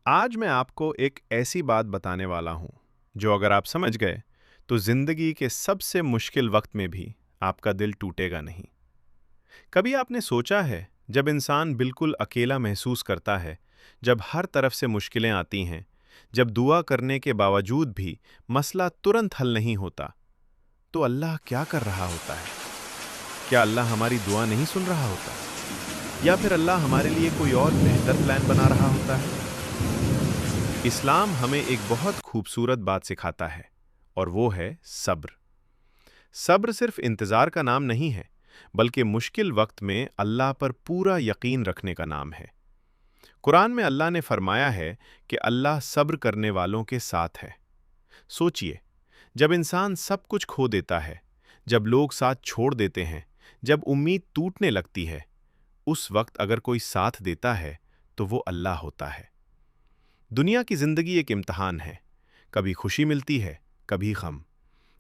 आज मैं आपको एक ऐसी बात बताने वाला हूँ जो अगर आप समझ गए तो जिंदगी के सबसे मुश्किल वक्त में भी आपका दिल टूटेगा नहीं। कभी आपने सोचा है जब इंसान बिल्कुल अकेला महसूस करता है, जब हर तरफ से मुश्किलें आती हैं, जब दुआ करने के बावजूद भी मसला तुरंत हल नहीं होता, तो अल्लाह क्या कर रहा होता है? क्या अल्लाह हमारी दुआ नहीं सुन रहा होता, या फिर अल्लाह हमारे लिए कोई और बेहतर प्लान बना रहा होता है? इस्लाम हमें एक बहुत खूबसूरत बात सिखाता है, और वो है सब्र। सब्र सिर्फ इंतज़ार का नाम नहीं है, बल्कि मुश्किल वक्त में अल्लाह पर पूरा यकीन रखने का नाम है। कुरान में अल्लाह ने फरमाया है कि अल्लाह सब्र करने वालों के साथ है। सोचिए, जब इंसान सब कुछ खो देता है, जब लोग साथ छोड़ देते हैं, जब उम्मीद टूटने लगती है, उस वक्त अगर कोई साथ देता है तो वो अल्लाह होता है। दुनिया की जिंदगी एक इम्तहान है। कभी खुशी मिलती है, कभी गम,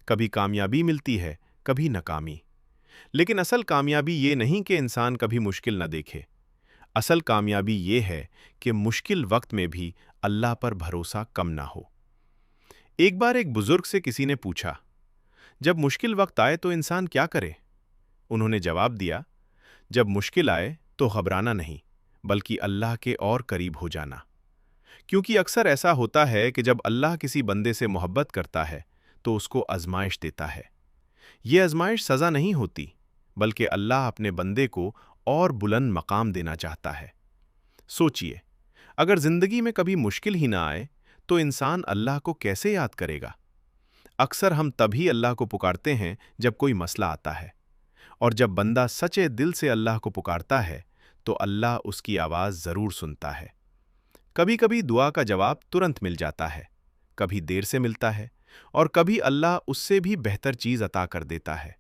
कभी कामयाबी मिलती है, कभी नाकामी। लेकिन असल कामयाबी ये नहीं कि इंसान कभी मुश्किल न देखे। असल कामयाबी ये है कि मुश्किल वक्त में भी अल्लाह पर भरोसा कम ना हो। एक बार एक बुजुर्ग से किसी ने पूछा, जब मुश्किल वक्त आए तो इंसान क्या करे? उन्होंने जवाब दिया, जब मुश्किल आए तो घबराना नहीं, बल्कि अल्लाह के और करीब हो जाना। क्योंकि अक्सर ऐसा होता है कि जब अल्लाह किसी बंदे से मोहब्बत करता है तो उसको आजमाइश देता है। ये आजमाइश सज़ा नहीं होती, बल्कि अल्लाह अपने बंदे को और बुलंद मकाम देना चाहता है। सोचिए, अगर ज़िंदगी में कभी मुश्किल ही ना आए तो इंसान अल्लाह को कैसे याद करेगा? अक्सर हम तभी अल्लाह को पुकारते हैं जब कोई मसला आता है, और जब बंदा सच्चे दिल से अल्लाह को पुकारता है तो अल्लाह उसकी आवाज़ ज़रूर सुनता है। कभी कभी दुआ का जवाब तुरंत मिल जाता है, कभी देर से मिलता है, और कभी अल्लाह उससे भी बेहतर चीज़ अता कर देता है।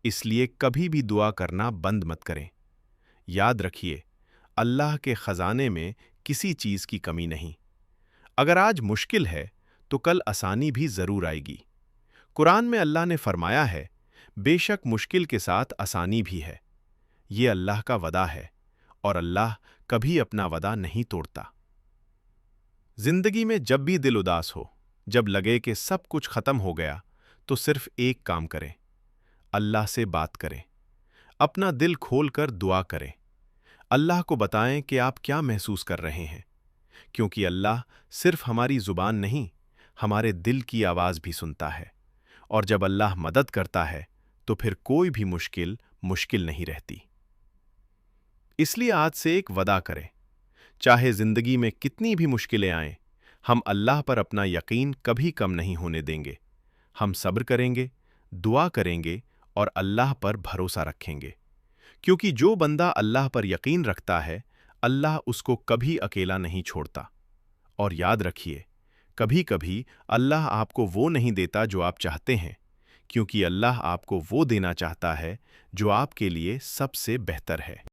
इसलिए कभी भी दुआ करना बंद मत करें। याद रखिए, अल्लाह के ख़ज़ाने में किसी चीज़ की कमी नहीं। अगर आज मुश्किल है तो कल आसानी भी ज़रूर आएगी। कुरान में अल्लाह ने फरमाया है, बेशक मुश्किल के साथ आसानी भी है। ये अल्लाह का वदा है, और अल्लाह कभी अपना वदा नहीं तोड़ता। जिंदगी में जब भी दिल उदास हो, जब लगे कि सब कुछ खत्म हो गया, तो सिर्फ एक काम करें, अल्लाह से बात करें। अपना दिल खोलकर दुआ करें। अल्लाह को बताएं कि आप क्या महसूस कर रहे हैं, क्योंकि अल्लाह सिर्फ हमारी जुबान नहीं, हमारे दिल की आवाज़ भी सुनता है। और जब अल्लाह मदद करता है तो फिर कोई भी मुश्किल मुश्किल नहीं रहती। इसलिए आज से एक वदा करें, चाहे जिंदगी में कितनी भी मुश्किलें आएं, हम अल्लाह पर अपना यकीन कभी कम नहीं होने देंगे। हम सब्र करेंगे, दुआ करेंगे, और अल्लाह पर भरोसा रखेंगे। क्योंकि जो बंदा अल्लाह पर यकीन रखता है, अल्लाह उसको कभी अकेला नहीं छोड़ता। और याद रखिए, कभी कभी अल्लाह आपको वो नहीं देता जो आप चाहते हैं, क्योंकि अल्लाह आपको वो देना चाहता है जो आपके लिए सबसे बेहतर है।